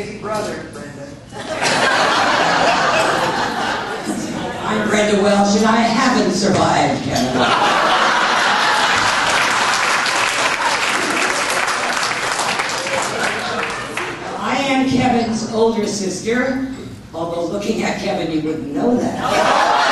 crazy brother, Brenda. I'm Brenda Welsh, and I haven't survived, Kevin. I am Kevin's older sister, although looking at Kevin, you wouldn't know that.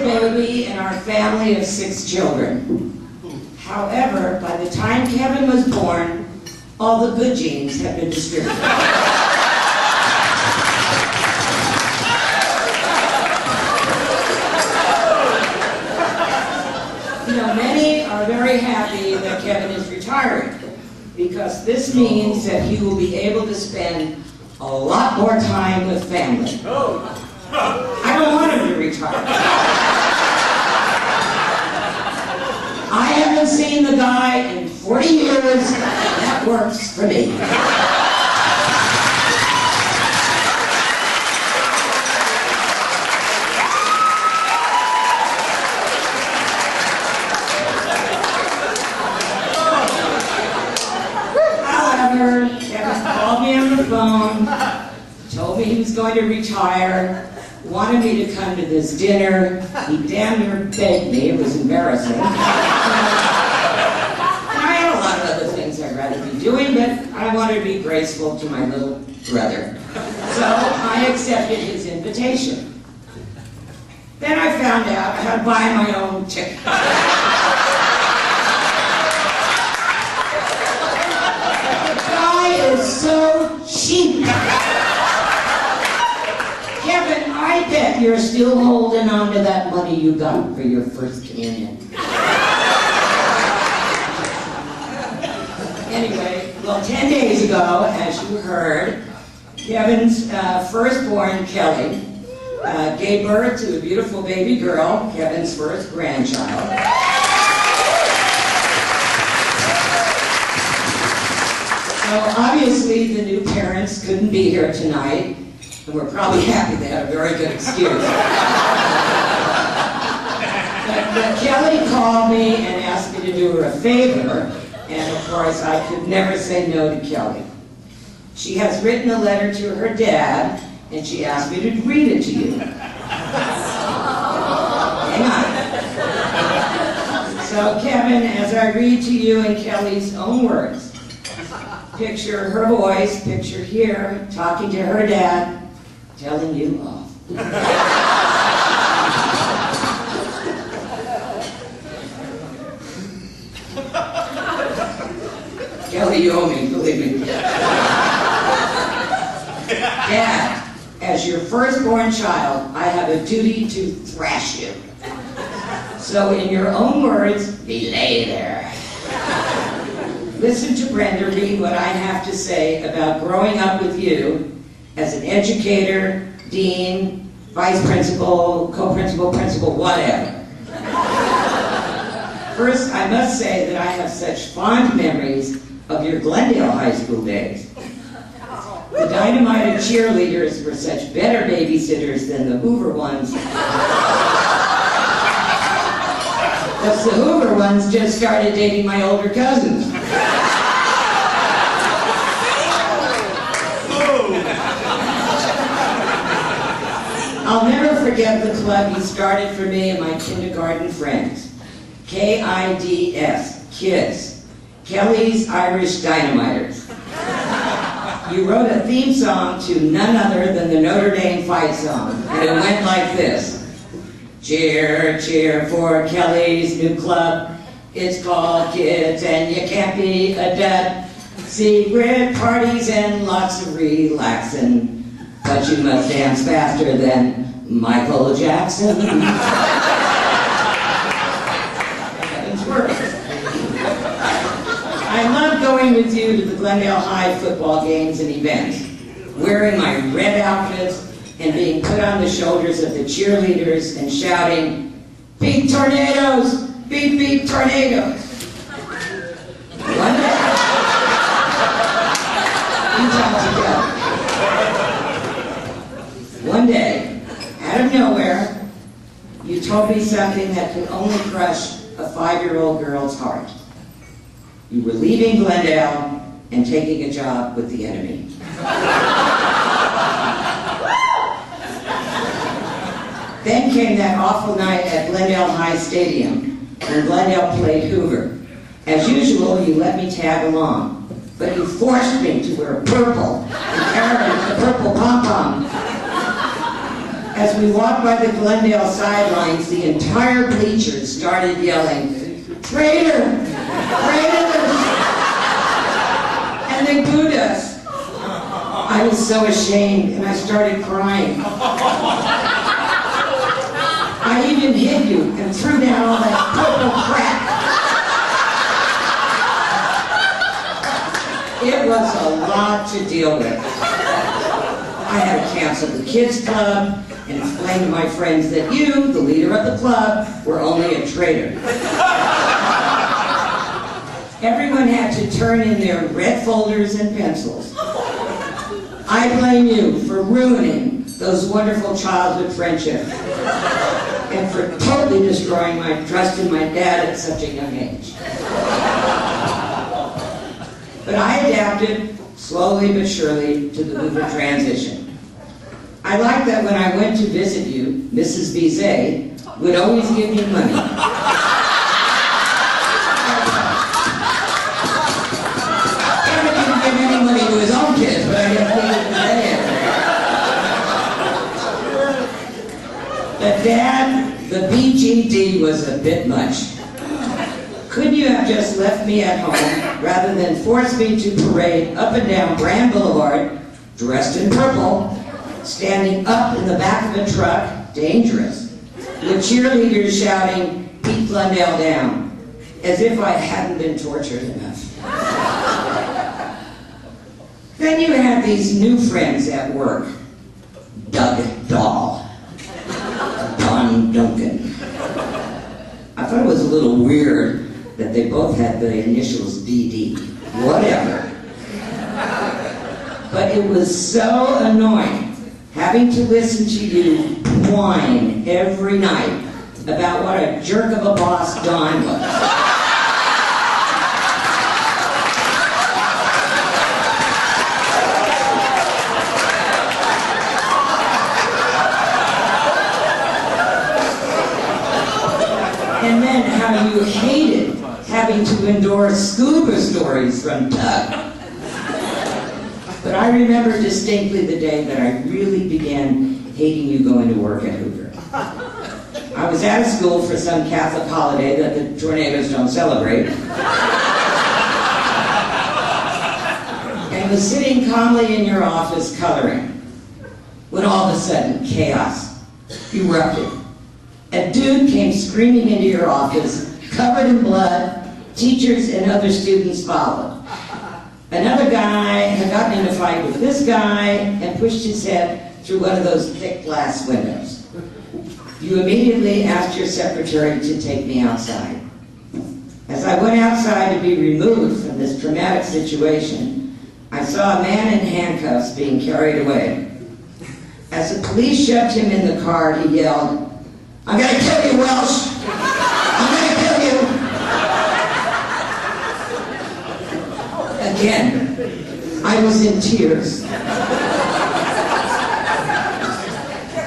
Baby in our family of 6 children. However, by the time Kevin was born, all the good genes had been distributed. You know, many are very happy that Kevin is retiring, because this means that he will be able to spend a lot more time with family. I don't want him to retire. I haven't seen the guy in 40 years. That works for me. However, Kevin called me on the phone, told me he was going to retire, wanted me to come to this dinner. He damn near begged me. It was embarrassing. And I had a lot of other things I'd rather be doing, but I wanted to be graceful to my little brother. So I accepted his invitation. Then I found out I had to buy my own ticket. The guy is so cheap. Kevin, I bet you're still holding on to that money you got for your first communion. Anyway, well, 10 days ago, as you heard, Kevin's firstborn, Kelly, gave birth to a beautiful baby girl, Kevin's first grandchild. So obviously the new parents couldn't be here tonight, and we're probably happy they had a very good excuse. But Kelly called me and asked me to do her a favor, and of course I could never say no to Kelly. She has written a letter to her dad, and she asked me to read it to you. Hang on. So Kevin, as I read to you in Kelly's own words, picture her voice, picture here, talking to her dad, telling you off. Kelly, you owe me, believe me. Dad, as your firstborn child, I have a duty to thrash you. So in your own words, belay there. Listen to Brenda read what I have to say about growing up with you as an educator, dean, vice principal, co-principal, principal, whatever. First, I must say that I have such fond memories of your Glendale High School days. The dynamited cheerleaders were such better babysitters than the Hoover ones. Because the Hoover ones just started dating my older cousins. I'll never forget the club you started for me and my kindergarten friends. KIDS, Kids. Kelly's Irish Dynamiters. You wrote a theme song to none other than the Notre Dame fight song, and it went like this. Cheer, cheer for Kelly's new club. It's called Kids, and you can't be a dad. Secret parties and lots of relaxing, but you must dance faster than Michael Jackson. Heaven's words. I love going with you to the Glendale High football games and events, wearing my red outfits and being put on the shoulders of the cheerleaders and shouting, "Beep tornadoes! Beep, beep tornadoes!" One day, you talk together. One day, out of nowhere, you told me something that could only crush a 5-year-old girl's heart. You were leaving Glendale and taking a job with the enemy. Then came that awful night at Glendale High Stadium when Glendale played Hoover. As usual, you let me tag along, but you forced me to wear purple and carry the purple pom-pom. As we walked by the Glendale sidelines, the entire bleachers started yelling, "Traitor! Traitors!" And they booed us. I was so ashamed, and I started crying. I even hit you and threw down all that purple crap. It was a lot to deal with. I had to cancel the kids' club and explain to my friends that you, the leader of the club, were only a traitor. Everyone had to turn in their red folders and pencils. I blame you for ruining those wonderful childhood friendships and for totally destroying my trust in my dad at such a young age. But I adapted, slowly but surely, to the Hoover transition. I liked that when I went to visit you, Mrs. Bizet would always give me money. Ever didn't give any money to his own kids, but I didn't think it was But Dad, the BGD was a bit much. Couldn't you have just left me at home rather than force me to parade up and down Brand Boulevard, dressed in purple, standing up in the back of a truck, dangerous, with cheerleaders shouting, "Beat Glendale down," as if I hadn't been tortured enough. Then you had these new friends at work, Doug Dahl, Don Duncan. I thought it was a little weird that they both had the initials DD. Whatever. But it was so annoying having to listen to you whine every night about what a jerk of a boss Don was. And then how you hated having to endorse scuba stories from Doug. But I remember distinctly the day that I really began hating you going to work at Hoover. I was out of school for some Catholic holiday that the tornadoes don't celebrate. And was sitting calmly in your office coloring, when all of a sudden chaos erupted. A dude came screaming into your office, covered in blood. Teachers and other students followed. Another guy had gotten in a fight with this guy and pushed his head through one of those thick glass windows. You immediately asked your secretary to take me outside. As I went outside to be removed from this traumatic situation, I saw a man in handcuffs being carried away. As the police shoved him in the car, he yelled, "I'm gonna kill you, Welsh! I'm gonna kill you!" Again, I was in tears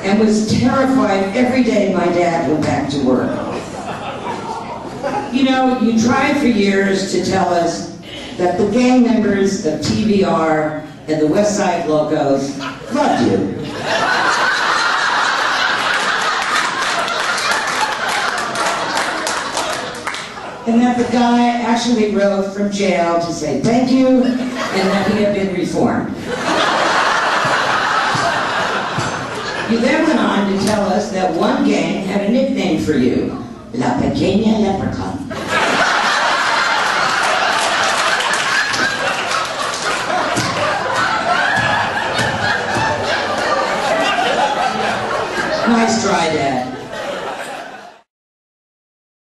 and was terrified every day my dad went back to work. You know, you tried for years to tell us that the gang members of TVR and the West Side Locos loved you. And that the guy actually wrote from jail to say thank you, and that he had been reformed. You then went on to tell us that one gang had a nickname for you, La Pequeña Leprechaun. Nice try, Dad.